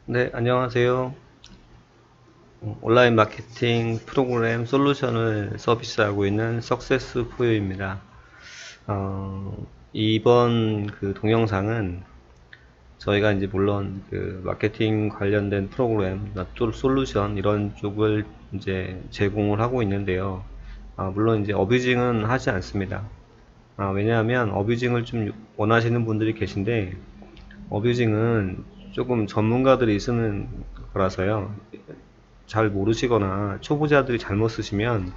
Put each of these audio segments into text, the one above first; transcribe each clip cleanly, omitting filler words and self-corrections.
네, 안녕하세요. 온라인 마케팅 프로그램 솔루션을 서비스하고 있는 석세스포유입니다. 이번 그 동영상은 저희가 이제 물론 그 마케팅 관련된 프로그램, 솔루션 이런 쪽을 이제 제공을 하고 있는데요. 물론 이제 어뷰징은 하지 않습니다. 왜냐하면 어뷰징을 좀 원하시는 분들이 계신데 어뷰징은 조금 전문가들이 쓰는 거라서요. 잘 모르시거나 초보자들이 잘못 쓰시면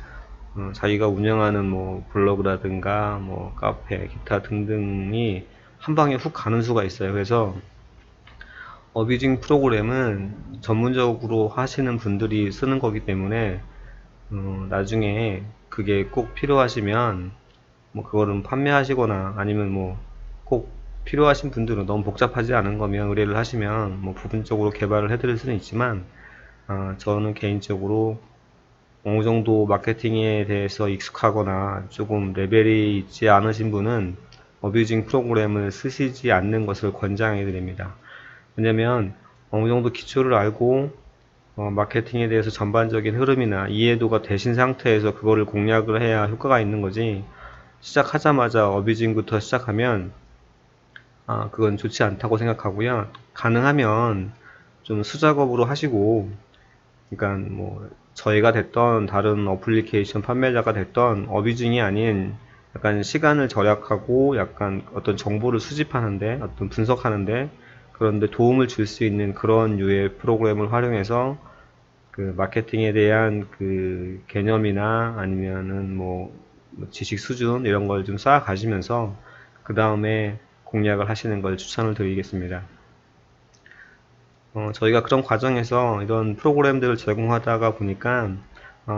자기가 운영하는 뭐 블로그라든가 뭐 카페, 기타 등등이 한 방에 훅 가는 수가 있어요. 그래서 어뷰징 프로그램은 전문적으로 하시는 분들이 쓰는 거기 때문에 나중에 그게 꼭 필요하시면 뭐 그거는 판매하시거나 아니면 뭐 꼭 필요하신 분들은 너무 복잡하지 않은 거면 의뢰를 하시면 뭐 부분적으로 개발을 해드릴 수는 있지만 저는 개인적으로 어느 정도 마케팅에 대해서 익숙하거나 조금 레벨이 있지 않으신 분은 어뷰징 프로그램을 쓰시지 않는 것을 권장해 드립니다. 왜냐면 어느 정도 기초를 알고 마케팅에 대해서 전반적인 흐름이나 이해도가 되신 상태에서 그거를 공략을 해야 효과가 있는 거지, 시작하자마자 어뷰징부터 시작하면 그건 좋지 않다고 생각하고요. 가능하면 좀 수작업으로 하시고, 그러니까 뭐 저희가 됐던 다른 어플리케이션 판매자가 됐던 어뷰징이 아닌 약간 시간을 절약하고 약간 어떤 정보를 수집하는데 어떤 분석하는데 그런데 도움을 줄 수 있는 그런 유의 프로그램을 활용해서 그 마케팅에 대한 그 개념이나 아니면은 뭐 지식 수준 이런 걸 좀 쌓아 가시면서 그 다음에 공략을 하시는 걸 추천을 드리겠습니다. 저희가 그런 과정에서 이런 프로그램들을 제공하다가 보니까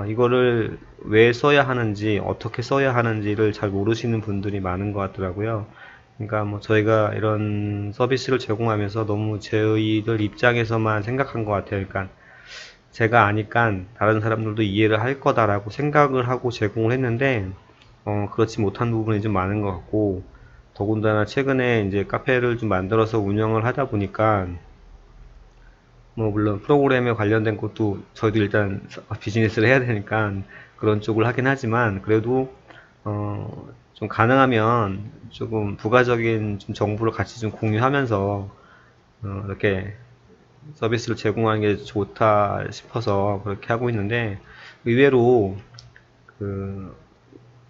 이거를 왜 써야 하는지 어떻게 써야 하는지를 잘 모르시는 분들이 많은 것 같더라고요. 그러니까 뭐 저희가 이런 서비스를 제공하면서 너무 저희들 입장에서만 생각한 것 같아요. 그러니까 제가 아니까 다른 사람들도 이해를 할 거다라고 생각을 하고 제공을 했는데 그렇지 못한 부분이 좀 많은 것 같고, 더군다나 최근에 이제 카페를 좀 만들어서 운영을 하다 보니까 뭐 물론 프로그램에 관련된 것도 저희도 일단 비즈니스를 해야 되니까 그런 쪽을 하긴 하지만, 그래도 좀 가능하면 조금 부가적인 좀 정보를 같이 좀 공유하면서 이렇게 서비스를 제공하는 게 좋다 싶어서 그렇게 하고 있는데, 의외로 그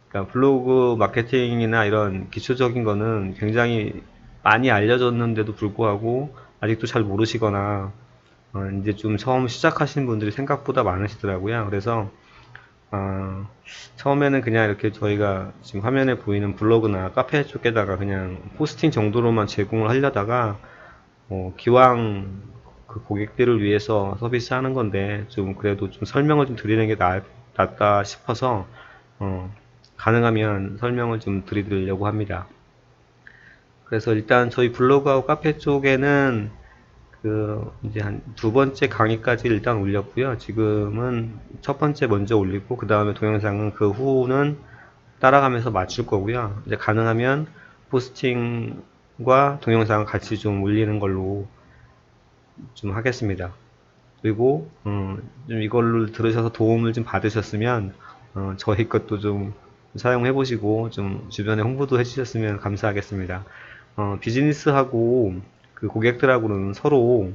그러니까 블로그 마케팅이나 이런 기초적인 거는 굉장히 많이 알려졌는데도 불구하고 아직도 잘 모르시거나 이제 좀 처음 시작하시는 분들이 생각보다 많으시더라고요. 그래서 처음에는 그냥 이렇게 저희가 지금 화면에 보이는 블로그나 카페 쪽에다가 그냥 포스팅 정도로만 제공을 하려다가 기왕 그 고객들을 위해서 서비스 하는 건데 좀 그래도 좀 설명을 좀 드리는 게 낫다 싶어서 어, 가능하면 설명을 좀 드리려고 합니다. 그래서 일단 저희 블로그하고 카페 쪽에는 그 이제 한 두 번째 강의까지 일단 올렸고요. 지금은 첫 번째 먼저 올리고 그 다음에 동영상은 그 후는 따라가면서 맞출 거고요. 이제 가능하면 포스팅과 동영상을 같이 좀 올리는 걸로 좀 하겠습니다. 그리고 좀 이걸로 들으셔서 도움을 좀 받으셨으면 저희 것도 좀 사용해 보시고 좀 주변에 홍보도 해주셨으면 감사하겠습니다. 비즈니스하고 그 고객들하고는 서로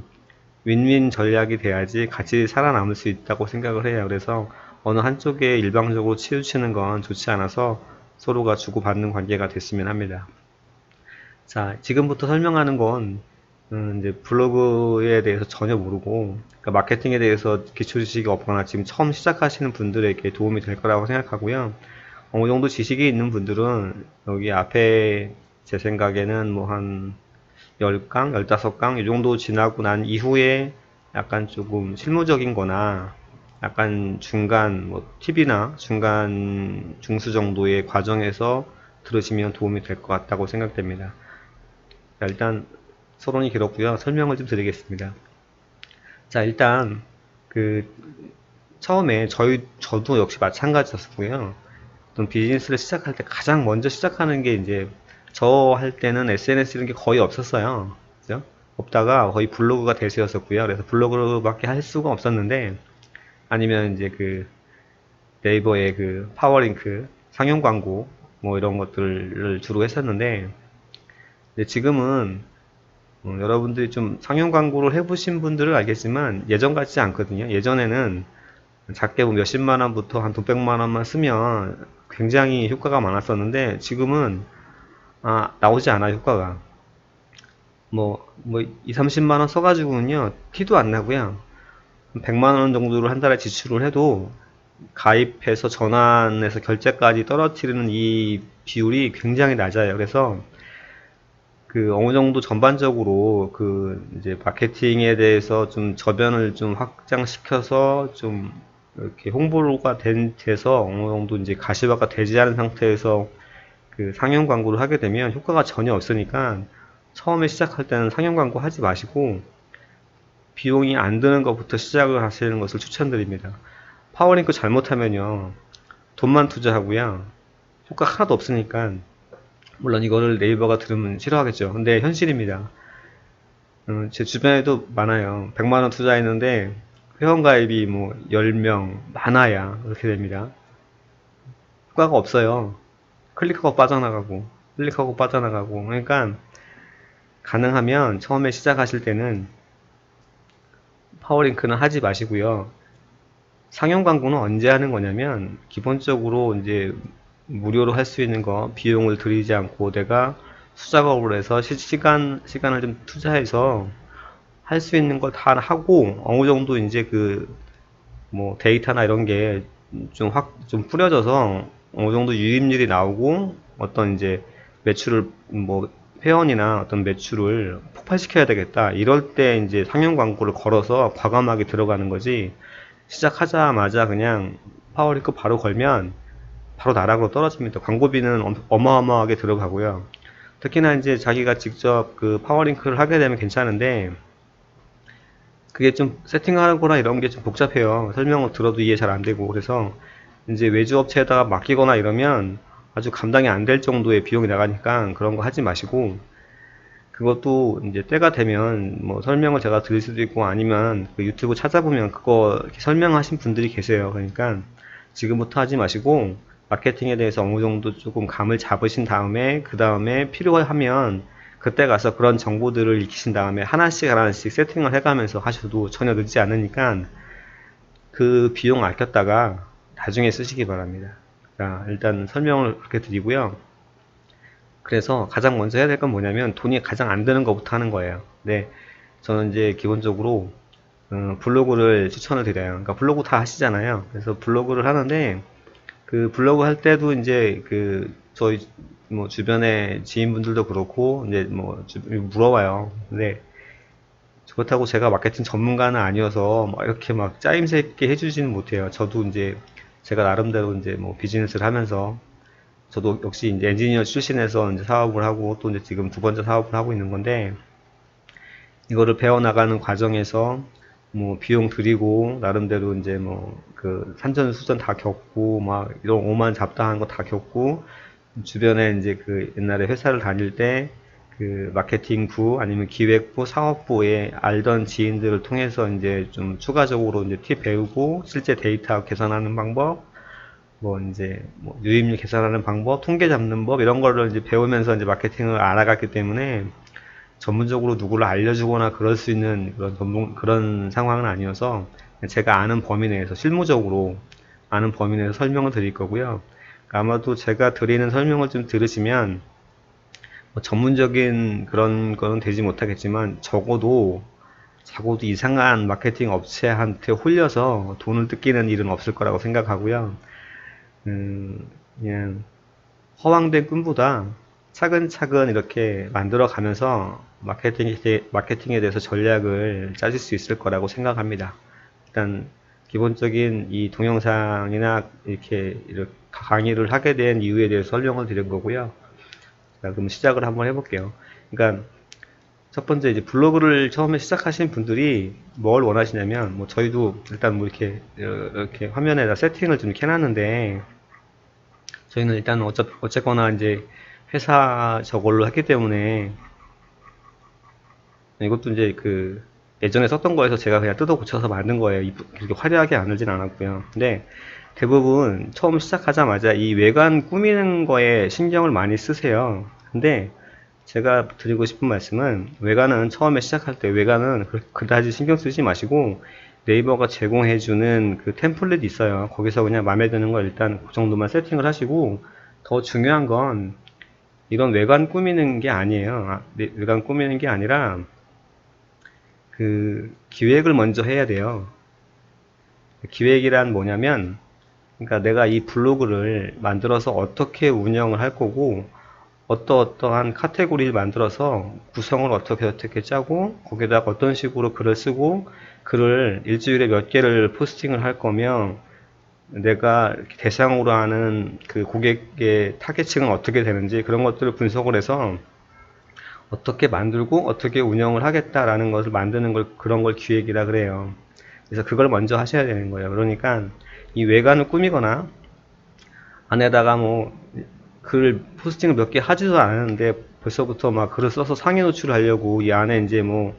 윈윈 전략이 돼야지 같이 살아남을 수 있다고 생각을 해요. 그래서 어느 한쪽에 일방적으로 치우치는 건 좋지 않아서 서로가 주고받는 관계가 됐으면 합니다. 자, 지금부터 설명하는 건 이제 블로그에 대해서 전혀 모르고, 그러니까 마케팅에 대해서 기초 지식이 없거나 지금 처음 시작하시는 분들에게 도움이 될 거라고 생각하고요. 어느 정도 지식이 있는 분들은 여기 앞에 제 생각에는 뭐 한 10강, 15강 이 정도 지나고 난 이후에 약간 조금 실무적인 거나 약간 중간 뭐 팁이나 중간 중수 정도의 과정에서 들으시면 도움이 될 것 같다고 생각됩니다. 자, 일단 서론이 길었고요. 설명을 좀 드리겠습니다. 자, 일단 그 처음에 저도 역시 마찬가지였고요. 어떤 비즈니스를 시작할 때 가장 먼저 시작하는 게 이제 저 할 때는 SNS 이런 게 거의 없었어요. 그죠? 없다가 거의 블로그가 대세였었고요. 그래서 블로그밖에 할 수가 없었는데, 아니면 이제 그 네이버의 그 파워링크 상용 광고 뭐 이런 것들을 주로 했었는데, 근데 지금은 여러분들이 좀 상용 광고를 해보신 분들은 알겠지만 예전 같지 않거든요. 예전에는 작게 뭐 몇십만 원부터 한 몇백만 원만 쓰면 굉장히 효과가 많았었는데, 지금은 나오지 않아요, 효과가. 뭐 2, 30만 원 써가지고는요, 티도 안 나고요. 100만 원 정도를 한 달에 지출을 해도 가입해서 전환해서 결제까지 떨어뜨리는 이 비율이 굉장히 낮아요. 그래서 그 어느 정도 전반적으로 그 이제 마케팅에 대해서 좀 저변을 좀 확장시켜서 좀 이렇게 홍보가 돼서 어느 정도 이제 가시화가 되지 않은 상태에서 그 상용 광고를 하게 되면 효과가 전혀 없으니까 처음에 시작할 때는 상용 광고 하지 마시고 비용이 안 드는 것부터 시작을 하시는 것을 추천드립니다. 파워링크 잘못하면요, 돈만 투자하고요, 효과 하나도 없으니까. 물론 이거를 네이버가 들으면 싫어하겠죠. 근데 현실입니다. 제 주변에도 많아요. 100만원 투자했는데 회원가입이 뭐 10명 많아야 그렇게 됩니다. 효과가 없어요. 클릭하고 빠져나가고 클릭하고 빠져나가고. 그러니까 가능하면 처음에 시작하실 때는 파워링크는 하지 마시고요. 상용 광고는 언제 하는 거냐면, 기본적으로 이제 무료로 할 수 있는 거, 비용을 들이지 않고 내가 수작업을 해서 시간을 좀 투자해서 할 수 있는 걸 다 하고, 어느 정도 이제 그 뭐 데이터나 이런 게 좀 뿌려져서 어느 정도 유입률이 나오고, 어떤 이제 매출을 뭐 회원이나 어떤 매출을 폭발시켜야 되겠다, 이럴 때 이제 상용 광고를 걸어서 과감하게 들어가는 거지, 시작하자마자 그냥 파워링크 바로 걸면 바로 나락으로 떨어집니다. 광고비는 어마어마하게 들어가고요. 특히나 이제 자기가 직접 그 파워링크를 하게 되면 괜찮은데, 그게 좀 세팅하는 거나 이런 게 좀 복잡해요. 설명을 들어도 이해 잘 안 되고. 그래서 이제 외주업체에다가 맡기거나 이러면 아주 감당이 안 될 정도의 비용이 나가니까 그런 거 하지 마시고, 그것도 이제 때가 되면 뭐 설명을 제가 드릴 수도 있고, 아니면 그 유튜브 찾아보면 그거 이렇게 설명하신 분들이 계세요. 그러니까 지금부터 하지 마시고 마케팅에 대해서 어느 정도 조금 감을 잡으신 다음에, 그 다음에 필요하면 그때 가서 그런 정보들을 익히신 다음에 하나씩 하나씩 세팅을 해가면서 하셔도 전혀 늦지 않으니까 그 비용 아꼈다가 나중에 쓰시기 바랍니다. 자, 일단 설명을 그렇게 드리고요. 그래서 가장 먼저 해야 될 건 뭐냐면, 돈이 가장 안 드는 것부터 하는 거예요. 네, 저는 이제 기본적으로 블로그를 추천을 드려요. 그러니까 블로그 다 하시잖아요. 그래서 블로그를 하는데, 그 블로그 할 때도 이제 그 저희 뭐 주변에 지인분들도 그렇고 이제 뭐 물어봐요. 근데 그렇다고 제가 마케팅 전문가는 아니어서 막 이렇게 막 짜임새 있게 해주지는 못해요. 저도 이제 제가 나름대로 이제 뭐 비즈니스를 하면서, 저도 역시 이제 엔지니어 출신에서 이제 사업을 하고 또 이제 지금 두 번째 사업을 하고 있는 건데, 이거를 배워나가는 과정에서 뭐 비용 들이고 나름대로 이제 뭐 그 산전수전 다 겪고 막 이런 오만 잡다한 거 다 겪고, 주변에 이제 그 옛날에 회사를 다닐 때 그 마케팅부 아니면 기획부 사업부에 알던 지인들을 통해서 이제 좀 추가적으로 이제 팁 배우고, 실제 데이터 계산하는 방법, 뭐 이제 뭐 유입률 계산하는 방법, 통계 잡는 법, 이런 거를 이제 배우면서 이제 마케팅을 알아갔기 때문에 전문적으로 누구를 알려주거나 그럴 수 있는 그런 상황은 아니어서, 제가 아는 범위 내에서 실무적으로 아는 범위 내에서 설명을 드릴 거고요. 아마도 제가 드리는 설명을 좀 들으시면 뭐 전문적인 그런 거는 되지 못하겠지만, 적어도 이상한 마케팅 업체한테 홀려서 돈을 뜯기는 일은 없을 거라고 생각하고요. 그냥 허황된 꿈보다 차근차근 이렇게 만들어 가면서 마케팅에 대해서 전략을 짜질 수 있을 거라고 생각합니다. 일단 기본적인 이 동영상이나 이렇게 강의를 하게 된 이유에 대해서 설명을 드린 거고요. 자, 그럼 시작을 한번 해볼게요. 그러니까 첫 번째, 이제 블로그를 처음에 시작하신 분들이 뭘 원하시냐면, 뭐 저희도 일단 뭐 이렇게 화면에다 세팅을 좀 해놨는데, 저희는 일단 어쨌거나 이제 회사 저걸로 했기 때문에 이것도 이제 그 예전에 썼던 거에서 제가 그냥 뜯어 고쳐서 만든 거예요. 그렇게 화려하게 안 하진 않았고요. 근데 대부분 처음 시작하자마자 이 외관 꾸미는 거에 신경을 많이 쓰세요. 근데 제가 드리고 싶은 말씀은 외관은 처음에 시작할 때 외관은 그다지 신경 쓰지 마시고 네이버가 제공해주는 그 템플릿 있어요. 거기서 그냥 마음에 드는 거 일단 그 정도만 세팅을 하시고 더 중요한 건 이런 외관 꾸미는 게 아니에요. 외관 꾸미는 게 아니라 그 기획을 먼저 해야 돼요. 기획이란 뭐냐면 그러니까 내가 이 블로그를 만들어서 어떻게 운영을 할 거고 어떠한 카테고리를 만들어서 구성을 어떻게 짜고 거기다가 어떤 식으로 글을 쓰고 글을 일주일에 몇 개를 포스팅을 할 거면 내가 대상으로 하는 그 고객의 타겟층은 어떻게 되는지 그런 것들을 분석을 해서 어떻게 만들고 어떻게 운영을 하겠다라는 것을 만드는 걸 그런 걸 기획이라 그래요. 그래서 그걸 먼저 하셔야 되는 거예요. 그러니까 이 외관을 꾸미거나 안에다가 뭐 글 포스팅을 몇 개 하지도 않았는데 벌써부터 막 글을 써서 상위 노출을 하려고 이 안에 이제 뭐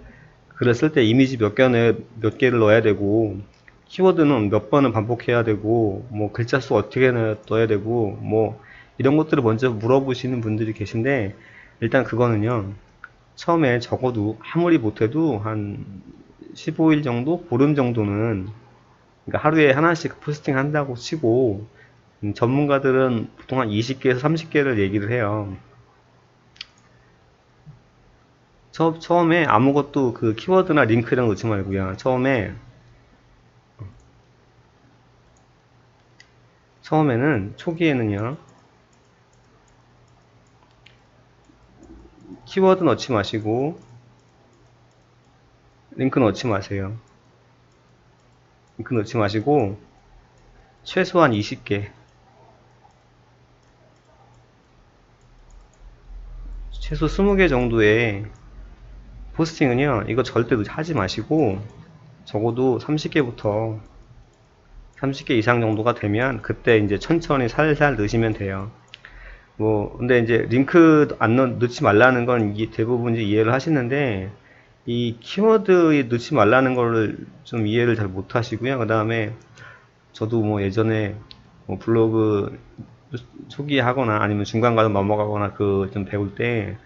글을 쓸 때 이미지 몇 개를 넣어야 되고 키워드는 몇 번을 반복해야 되고 뭐 글자 수 어떻게 넣어야 되고 뭐 이런 것들을 먼저 물어보시는 분들이 계신데 일단 그거는요 처음에 적어도 아무리 못해도 한 15일 정도? 보름 정도는 그러니까 하루에 하나씩 포스팅 한다고 치고 전문가들은 보통 한 20개에서 30개를 얘기를 해요. 처음에 아무것도 그 키워드나 링크 이런 거 넣지 말고요. 처음에는 초기에는요. 키워드 넣지 마시고 링크 넣지 마세요. 링크 넣지 마시고 최소한 20개 최소 20개 정도의 포스팅은요 이거 절대 하지 마시고 적어도 30개 이상 정도가 되면 그때 이제 천천히 살살 넣으시면 돼요. 뭐 근데 이제 링크 안 넣지 말라는 건 대부분 이제 이해를 하시는데 이 키워드에 넣지 말라는 거를 좀 이해를 잘 못 하시고요. 그 다음에 저도 뭐 예전에 뭐 블로그 초기에 하거나 아니면 중간 과정 넘어가거나 그 좀 배울 때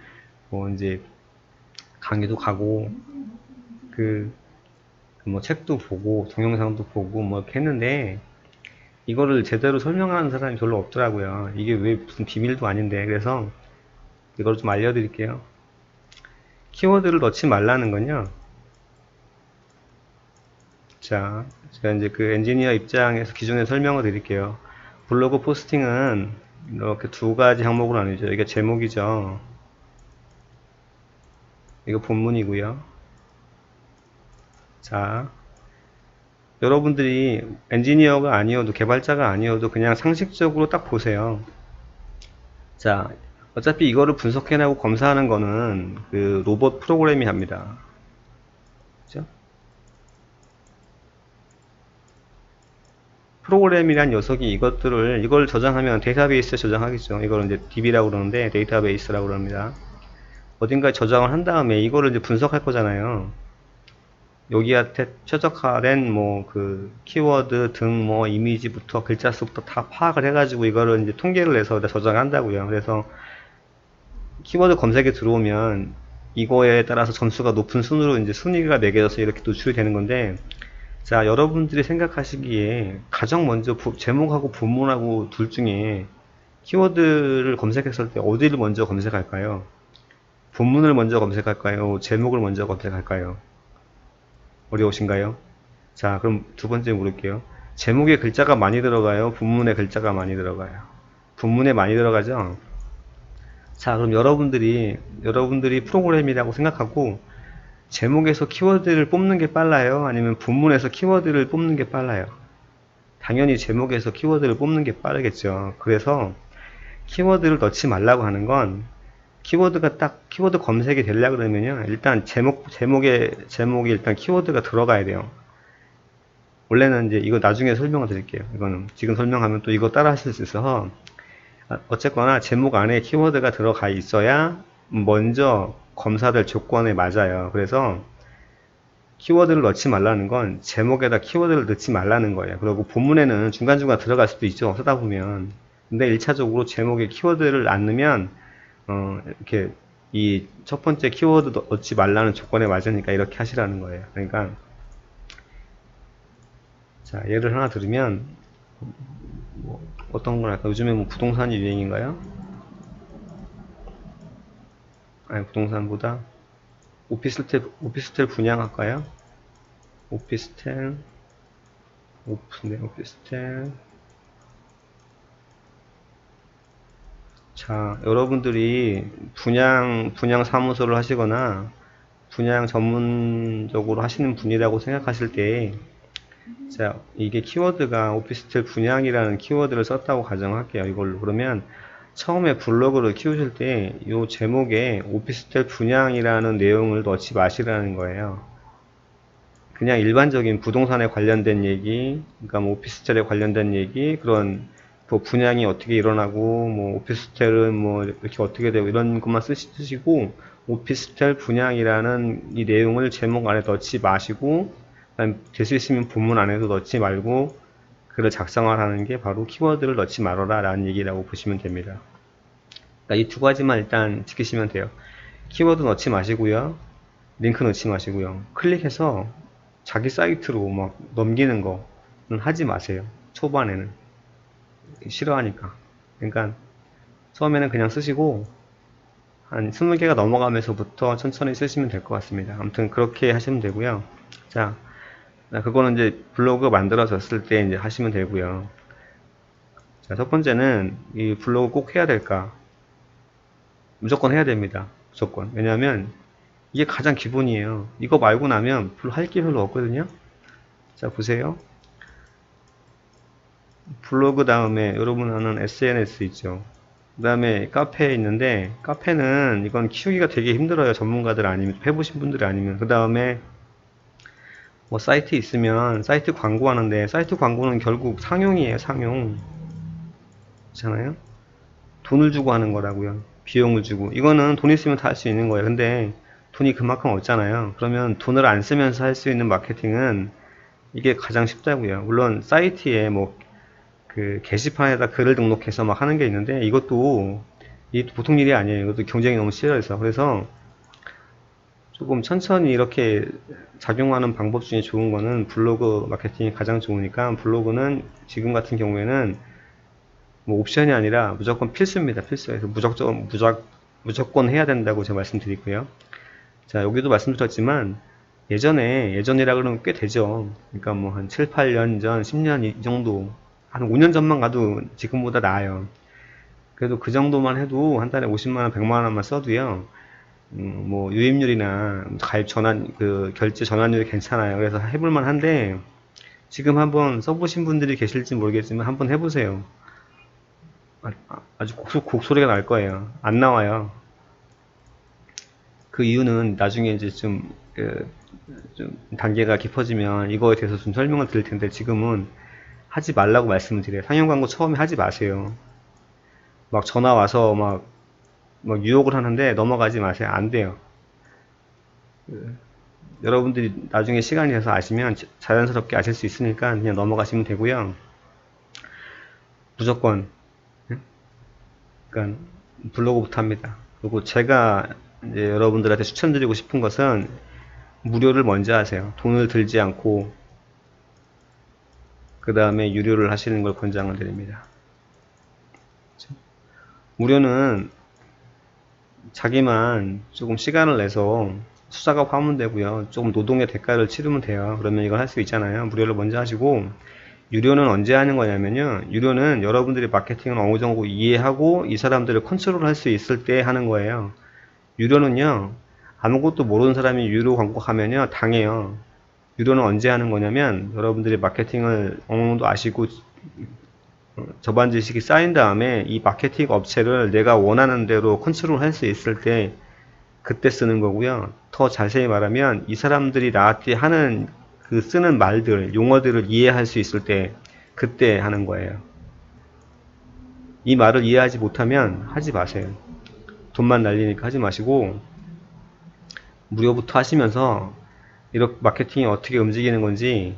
뭐 이제 강의도 가고 그 뭐 책도 보고 동영상도 보고 뭐 이렇게 했는데 이거를 제대로 설명하는 사람이 별로 없더라고요. 이게 왜 무슨 비밀도 아닌데 그래서 이걸 좀 알려드릴게요. 키워드를 넣지 말라는 건요. 자, 제가 이제 그 엔지니어 입장에서 기존에 설명을 드릴게요. 블로그 포스팅은 이렇게 두 가지 항목으로 나뉘죠. 이게 제목이죠. 이거 본문이고요. 자, 여러분들이 엔지니어가 아니어도 개발자가 아니어도 그냥 상식적으로 딱 보세요. 자, 어차피 이거를 분석해내고 검사하는 거는 그 로봇 프로그램이 합니다. 그죠? 프로그램이란 녀석이 이걸 저장하면 데이터베이스에 저장하겠죠. 이걸 이제 DB라고 그러는데 데이터베이스라고 그럽니다. 어딘가에 저장을 한 다음에 이거를 이제 분석할 거잖아요. 여기한테 최적화된 뭐 그 키워드 등 뭐 이미지부터 글자 수부터 다 파악을 해가지고 이거를 이제 통계를 내서 저장한다고요. 그래서 키워드 검색에 들어오면 이거에 따라서 점수가 높은 순으로 이제 순위가 매겨져서 이렇게 노출이 되는 건데 자 여러분들이 생각하시기에 가장 먼저 제목하고 본문하고 둘 중에 키워드를 검색했을 때 어디를 먼저 검색할까요? 본문을 먼저 검색할까요? 제목을 먼저 검색할까요? 어려우신가요? 자, 그럼 두 번째 물을게요. 제목에 글자가 많이 들어가요? 본문에 글자가 많이 들어가요? 본문에 많이 들어가죠? 자, 그럼 여러분들이 프로그램이라고 생각하고, 제목에서 키워드를 뽑는 게 빨라요? 아니면 본문에서 키워드를 뽑는 게 빨라요? 당연히 제목에서 키워드를 뽑는 게 빠르겠죠. 그래서 키워드를 넣지 말라고 하는 건, 키워드 검색이 되려고 그러면요. 일단 제목에 일단 키워드가 들어가야 돼요. 원래는 이제 이거 나중에 설명을 드릴게요. 이거는 지금 설명하면 또 이거 따라 하실 수 있어서 어쨌거나 제목 안에 키워드가 들어가 있어야 먼저 검사될 조건에 맞아요. 그래서 키워드를 넣지 말라는 건 제목에다 키워드를 넣지 말라는 거예요. 그리고 본문에는 중간중간 들어갈 수도 있죠. 쓰다 보면. 근데 1차적으로 제목에 키워드를 안 넣으면 이렇게 이 첫 번째 키워드 넣지 말라는 조건에 맞으니까 이렇게 하시라는 거예요. 그러니까 자, 예를 하나 들으면 뭐 어떤 걸 할까? 요즘에 뭐 부동산이 유행인가요? 아니, 부동산보다 오피스텔 분양할까요? 오피스텔, 오피스텔. 자, 여러분들이 분양 사무소를 하시거나 분양 전문적으로 하시는 분이라고 생각하실 때, 자, 이게 키워드가 오피스텔 분양이라는 키워드를 썼다고 가정할게요. 이걸로. 그러면 처음에 블로그를 키우실 때 이 제목에 오피스텔 분양이라는 내용을 넣지 마시라는 거예요. 그냥 일반적인 부동산에 관련된 얘기, 그러니까 뭐 오피스텔에 관련된 얘기, 그런 그 분양이 어떻게 일어나고, 뭐 오피스텔은 뭐 이렇게 어떻게 되고 이런 것만 쓰시고, 오피스텔 분양이라는 이 내용을 제목 안에 넣지 마시고, 될 수 있으면 본문 안에도 넣지 말고 글을 작성하라는 게 바로 키워드를 넣지 말아라 라는 얘기라고 보시면 됩니다. 그러니까 이 두 가지만 일단 지키시면 돼요. 키워드 넣지 마시고요. 링크 넣지 마시고요. 클릭해서 자기 사이트로 막 넘기는 거는 하지 마세요. 초반에는. 싫어하니까. 그러니까 처음에는 그냥 쓰시고 한 20개가 넘어가면서부터 천천히 쓰시면 될 것 같습니다. 아무튼 그렇게 하시면 되고요. 자, 그거는 이제 블로그 만들어졌을 때 이제 하시면 되고요. 자, 첫 번째는 이 블로그 꼭 해야 될까? 무조건 해야 됩니다. 무조건. 왜냐하면 이게 가장 기본이에요. 이거 말고 나면 별로 할 게 별로 없거든요. 자, 보세요. 블로그 다음에 여러분 하는 SNS 있죠. 그 다음에 카페에 있는데 카페는 이건 키우기가 되게 힘들어요. 전문가들 아니면 해보신 분들이 아니면. 그 다음에 뭐 사이트 있으면 사이트 광고하는데 사이트 광고는 결국 상용이에요. 상용. 그렇잖아요. 돈을 주고 하는 거라고요. 비용을 주고. 이거는 돈 있으면 다 할 수 있는 거예요. 근데 돈이 그만큼 없잖아요. 그러면 돈을 안 쓰면서 할 수 있는 마케팅은 이게 가장 쉽다고요. 물론 사이트에 뭐 그 게시판에다 글을 등록해서 막 하는 게 있는데 이것도 보통 일이 아니에요. 이것도 경쟁이 너무 치열해서. 그래서 조금 천천히 이렇게 작용하는 방법 중에 좋은 거는 블로그 마케팅이 가장 좋으니까 블로그는 지금 같은 경우에는 뭐 옵션이 아니라 무조건 필수입니다. 필수해서 무조건 해야 된다고 제가 말씀드리고요. 자, 여기도 말씀드렸지만 예전이라 그러면 꽤 되죠. 그러니까 뭐 한 7, 8년 전, 10년 이 정도, 한 5년 전만 가도 지금보다 나아요. 그래도 그 정도만 해도 한 달에 50만원, 100만원만 써도요, 뭐 유입률이나 가입 전환, 그 결제 전환율이 괜찮아요. 그래서 해볼만 한데, 지금 한번 써보신 분들이 계실지 모르겠지만 한번 해보세요. 아주 곡소리가 날 거예요. 안 나와요. 그 이유는 나중에 이제 좀 단계가 깊어지면 이거에 대해서 좀 설명을 드릴 텐데 지금은 하지 말라고 말씀을 드려요. 상용 광고 처음에 하지 마세요. 막 전화 와서 막 유혹을 하는데 넘어가지 마세요. 안 돼요. 여러분들이 나중에 시간이 돼서 아시면 자연스럽게 아실 수 있으니까 그냥 넘어가시면 되고요. 무조건 그러니까 블로그부터 합니다. 그리고 제가 이제 여러분들한테 추천드리고 싶은 것은 무료를 먼저 하세요. 돈을 들지 않고 그 다음에 유료를 하시는 걸 권장을 드립니다. 무료는 자기만 조금 시간을 내서 수작업하면 되고요. 조금 노동의 대가를 치르면 돼요. 그러면 이걸 할 수 있잖아요. 무료를 먼저 하시고 유료는 언제 하는 거냐면요. 유료는 여러분들이 마케팅을 어느 정도 이해하고 이 사람들을 컨트롤 할 수 있을 때 하는 거예요. 유료는요. 아무것도 모르는 사람이 유료 광고 하면요. 당해요. 유료는 언제 하는 거냐면 여러분들이 마케팅을 어느 정도 아시고 저반 지식이 쌓인 다음에 이 마케팅 업체를 내가 원하는 대로 컨트롤 할 수 있을 때 그때 쓰는 거고요. 더 자세히 말하면 이 사람들이 나한테 하는 그 쓰는 말들, 용어들을 이해할 수 있을 때 그때 하는 거예요. 이 말을 이해하지 못하면 하지 마세요. 돈만 날리니까 하지 마시고 무료부터 하시면서 이렇게 마케팅이 어떻게 움직이는 건지,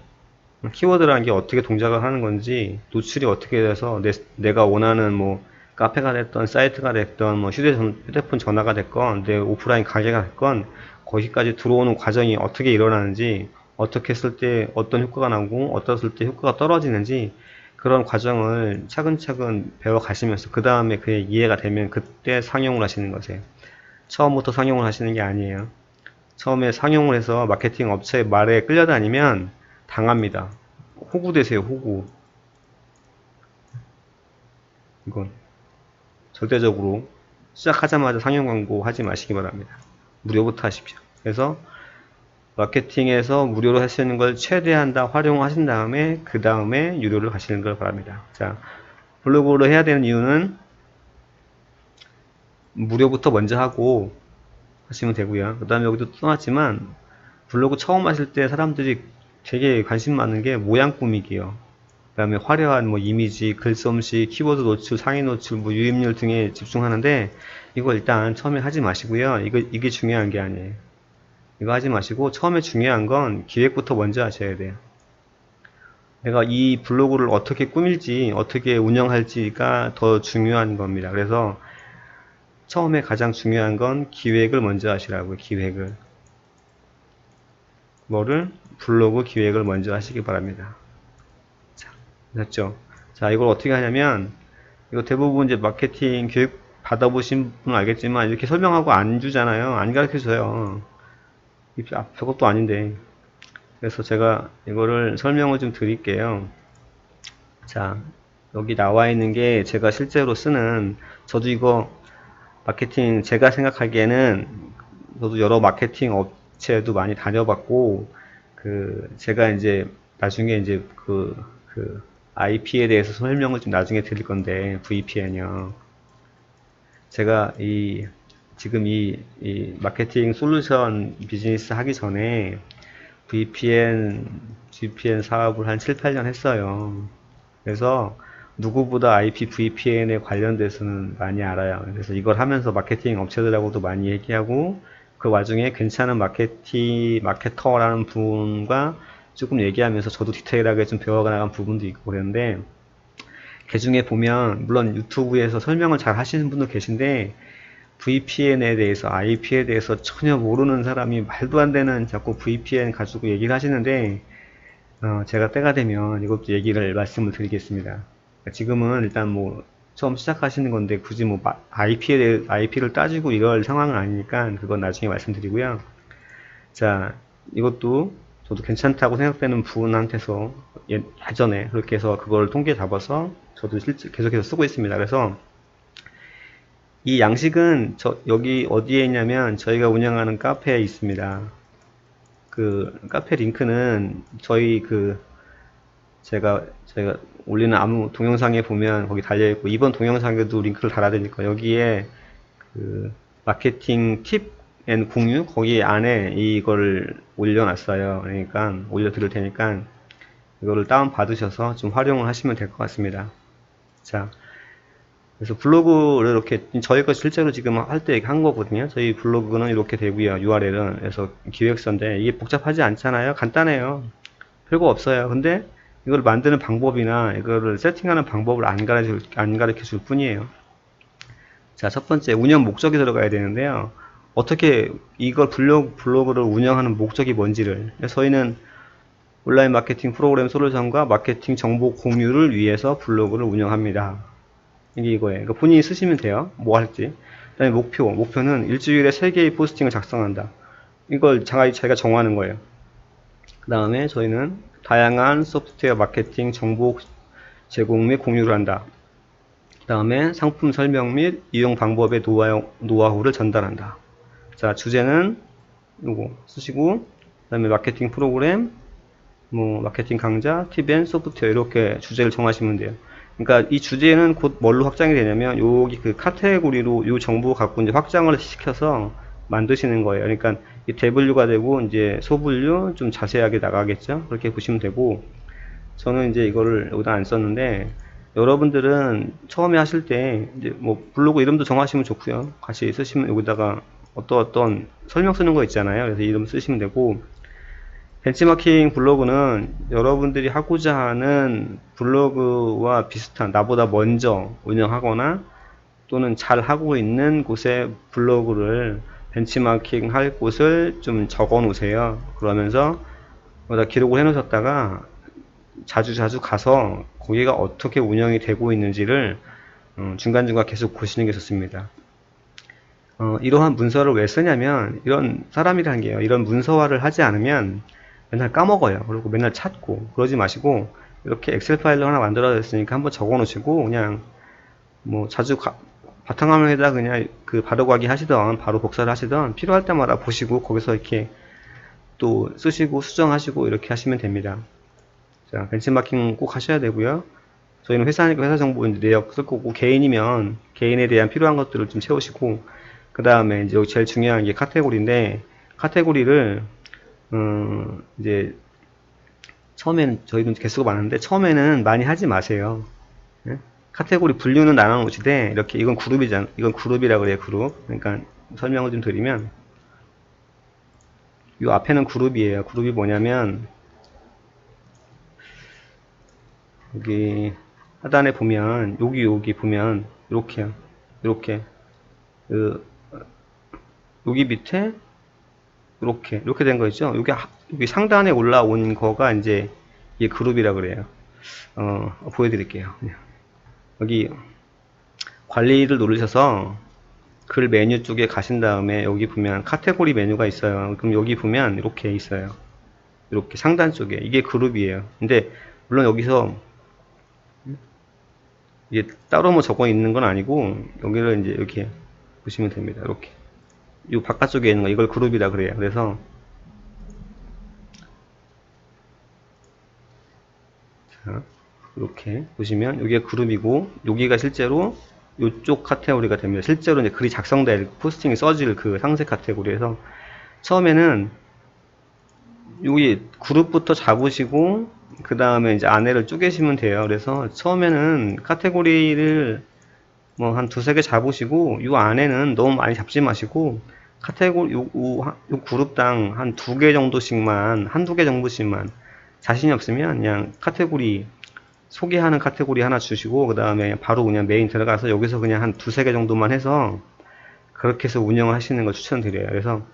키워드라는 게 어떻게 동작을 하는 건지, 노출이 어떻게 돼서 내가 원하는 뭐 카페가 됐던 사이트가 됐던 뭐 휴대폰 전화가 됐건 내 오프라인 가게가 됐건 거기까지 들어오는 과정이 어떻게 일어나는지, 어떻게 했을 때 어떤 효과가 나오고 어떻게 했을 때 효과가 떨어지는지, 그런 과정을 차근차근 배워 가시면서 그 다음에 그게 이해가 되면 그때 상용을 하시는 거세요. 처음부터 상용을 하시는 게 아니에요. 처음에 상용을 해서 마케팅 업체 말에 끌려다니면 당합니다. 호구 되세요, 호구. 이건 절대적으로 시작하자마자 상용 광고 하지 마시기 바랍니다. 무료부터 하십시오. 그래서 마케팅에서 무료로 할 수 있는 걸 최대한 다 활용하신 다음에 그 다음에 유료를 가시는 걸 바랍니다. 자, 블로그로 해야 되는 이유는 무료부터 먼저 하고 하시면 되고요. 그 다음에 여기도 써놨지만 블로그 처음 하실 때 사람들이 되게 관심 많은 게 모양 꾸미기요. 그 다음에 화려한 뭐 이미지, 글솜씨, 키워드 노출, 상위 노출, 뭐 유입률 등에 집중하는데 이거 일단 처음에 하지 마시고요. 이게 중요한 게 아니에요. 이거 하지 마시고 처음에 중요한 건 기획부터 먼저 하셔야 돼요. 내가 이 블로그를 어떻게 꾸밀지, 어떻게 운영할지가 더 중요한 겁니다. 그래서 처음에 가장 중요한 건 기획을 먼저 하시라고요. 기획을. 뭐를? 블로그 기획을 먼저 하시기 바랍니다. 자, 됐죠? 자, 이걸 어떻게 하냐면 이거 대부분 이제 마케팅 교육 받아보신 분은 알겠지만 이렇게 설명하고 안 주잖아요. 안 가르쳐줘요. 저것도 아닌데. 그래서 제가 이거를 설명을 좀 드릴게요. 자, 여기 나와 있는 게 제가 실제로 쓰는, 저도 이거 마케팅, 제가 생각하기에는 저도 여러 마케팅 업체도 많이 다녀봤고, 제가 이제 나중에 이제 IP에 대해서 설명을 좀 나중에 드릴 건데, VPN이요. 제가 지금 이 마케팅 솔루션 비즈니스 하기 전에 VPN, GPN 사업을 한 7, 8년 했어요. 그래서 누구보다 IP VPN에 관련돼서는 많이 알아요. 그래서 이걸 하면서 마케팅 업체들하고도 많이 얘기하고 그 와중에 괜찮은 마케터라는 분과 조금 얘기하면서 저도 디테일하게 좀 배워나간 부분도 있고 그랬는데, 그 중에 보면 물론 유튜브에서 설명을 잘 하시는 분도 계신데 VPN에 대해서, IP에 대해서 전혀 모르는 사람이 말도 안 되는 자꾸 VPN 가지고 얘기를 하시는데, 제가 때가 되면 이것도 얘기를 말씀을 드리겠습니다. 지금은 일단 뭐 처음 시작하시는 건데 굳이 뭐 IP를 따지고 이럴 상황은 아니니까 그건 나중에 말씀드리고요. 자, 이것도 저도 괜찮다고 생각되는 분한테서 예전에 그렇게 해서 그걸 통계 잡아서 저도 실제 계속해서 쓰고 있습니다. 그래서 이 양식은 여기 어디에 있냐면 저희가 운영하는 카페에 있습니다. 그 카페 링크는 제가 올리는 아무 동영상에 보면 거기 달려있고, 이번 동영상에도 링크를 달아야 되니까 여기에 마케팅 팁 앤 공유 거기 안에 이걸 올려놨어요. 그러니까 올려드릴 테니까 이거를 다운 받으셔서 좀 활용을 하시면 될 것 같습니다. 자, 그래서 블로그를 이렇게 저희가 실제로 지금 할 때 한 거거든요. 저희 블로그는 이렇게 되고요. URL은 그래서 기획서인데 이게 복잡하지 않잖아요. 간단해요. 별거 없어요. 근데 이걸 만드는 방법이나 이거를 세팅하는 방법을 안 가르쳐 줄 뿐이에요. 자, 첫 번째 운영 목적이 들어가야 되는데요. 어떻게 이걸 블로그를 운영하는 목적이 뭔지를, 저희는 온라인 마케팅 프로그램 솔루션과 마케팅 정보 공유를 위해서 블로그를 운영합니다. 이게 이거예요. 그러니까 본인이 쓰시면 돼요. 뭐 할지. 그 다음에 목표는 일주일에 3개의 포스팅을 작성한다. 이걸 자기가 정하는 거예요. 그 다음에 저희는 다양한 소프트웨어 마케팅 정보 제공 및 공유를 한다. 그 다음에 상품 설명 및 이용 방법의 노하우를 전달한다. 자, 주제는 이거 쓰시고, 그 다음에 마케팅 프로그램, 뭐 마케팅 강좌, 팁앤 소프트웨어 이렇게 주제를 정하시면 돼요. 그러니까 이 주제는 곧 뭘로 확장이 되냐면 여기 그 카테고리로 이 정보 갖고 이제 확장을 시켜서 만드시는 거예요. 그러니까 이 대분류가 되고 이제 소분류 좀 자세하게 나가겠죠. 그렇게 보시면 되고, 저는 이제 이거를 여기다 안 썼는데 여러분들은 처음에 하실 때 이제 뭐 블로그 이름도 정하시면 좋고요. 같이 쓰시면 여기다가 어떤 설명 쓰는 거 있잖아요. 그래서 이름 쓰시면 되고, 벤치마킹 블로그는 여러분들이 하고자 하는 블로그와 비슷한, 나보다 먼저 운영하거나 또는 잘 하고 있는 곳의 블로그를 벤치마킹 할 곳을 좀 적어 놓으세요. 그러면서 거기다 기록을 해 놓으셨다가 자주 가서 거기가 어떻게 운영이 되고 있는지를 중간중간 계속 보시는 게 좋습니다. 이러한 문서를 왜 쓰냐면, 이런 사람이라는 게요, 이런 문서화를 하지 않으면 맨날 까먹어요. 그리고 맨날 찾고. 그러지 마시고 이렇게 엑셀 파일로 하나 만들어졌으니까 한번 적어 놓으시고, 그냥 뭐 바탕화면에다 그냥 그 바로 가기 하시던, 바로 복사를 하시던, 필요할 때마다 보시고 거기서 이렇게 또 쓰시고 수정하시고 이렇게 하시면 됩니다. 자, 벤치마킹 꼭 하셔야 되고요. 저희는 회사니까 회사 정보 내역 쓸 거고, 개인이면 개인에 대한 필요한 것들을 좀 채우시고, 그 다음에 이제 여기 제일 중요한 게 카테고리인데, 카테고리를 이제 처음에는 저희는 개수가 많은데 처음에는 많이 하지 마세요. 예? 카테고리 분류는 나눠 놓으시되, 이렇게 이건 그룹이잖아. 이건 그룹이라 그래요. 그룹. 그러니까 설명을 좀 드리면, 이 앞에는 그룹이에요. 그룹이 뭐냐면 여기 하단에 보면, 여기 보면 이렇게요. 이렇게 그 여기 밑에 이렇게 된 거 있죠. 여기 상단에 올라온 거가 이제 이게 그룹이라 그래요. 보여드릴게요. 여기 관리를 누르셔서 글 메뉴 쪽에 가신 다음에 여기 보면 카테고리 메뉴가 있어요. 그럼 여기 보면 이렇게 있어요. 이렇게 상단 쪽에 이게 그룹이에요. 근데 물론 여기서 이게 따로 뭐 적어 있는 건 아니고, 여기를 이제 이렇게 보시면 됩니다. 이렇게 이 바깥쪽에 있는 거, 이걸 그룹이라 그래요. 그래서 자, 이렇게 보시면 여기가 그룹이고, 여기가 실제로 이쪽 카테고리가 됩니다. 실제로 이제 글이 작성될, 포스팅이 써질 그 상세 카테고리에서, 처음에는 여기 그룹부터 잡으시고 그 다음에 이제 안에를 쪼개시면 돼요. 그래서 처음에는 카테고리를 뭐 한 두세 개 잡으시고, 이 안에는 너무 많이 잡지 마시고, 카테고리 요 그룹당 한 두 개 정도씩만, 한두 개 정도씩만, 자신이 없으면 그냥 카테고리 소개하는 카테고리 하나 주시고, 그 다음에 바로 그냥 메인 들어가서 여기서 그냥 한 두세 개 정도만 해서 그렇게 해서 운영을 하시는 걸 추천드려요. 그래서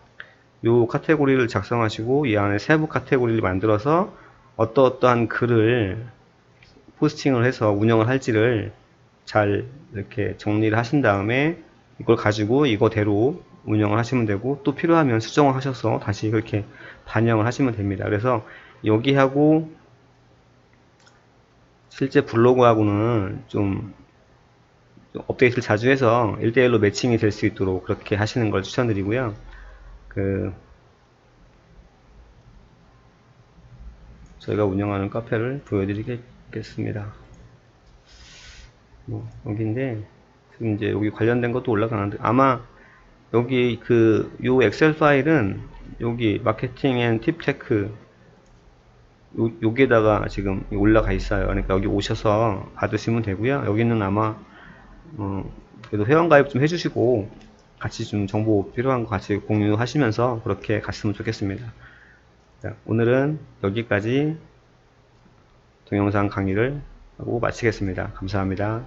요 카테고리를 작성하시고 이 안에 세부 카테고리를 만들어서 어떠한 글을 포스팅을 해서 운영을 할지를 잘 이렇게 정리를 하신 다음에 이걸 가지고 이거대로 운영을 하시면 되고, 또 필요하면 수정을 하셔서 다시 그렇게 반영을 하시면 됩니다. 그래서 여기하고 실제 블로그하고는 좀 업데이트를 자주 해서 1대1로 매칭이 될 수 있도록 그렇게 하시는 걸 추천드리고요. 저희가 운영하는 카페를 보여드리겠습니다. 여기인데, 지금 이제 여기 관련된 것도 올라가는데, 아마 여기 요 엑셀 파일은 여기 마케팅 앤 팁테크 여기에다가 지금 올라가 있어요. 그러니까 여기 오셔서 받으시면 되고요. 여기는 아마 그래도 회원가입 좀 해주시고 같이 좀 정보 필요한 거 같이 공유하시면서 그렇게 갔으면 좋겠습니다. 자, 오늘은 여기까지 동영상 강의를 하고 마치겠습니다. 감사합니다.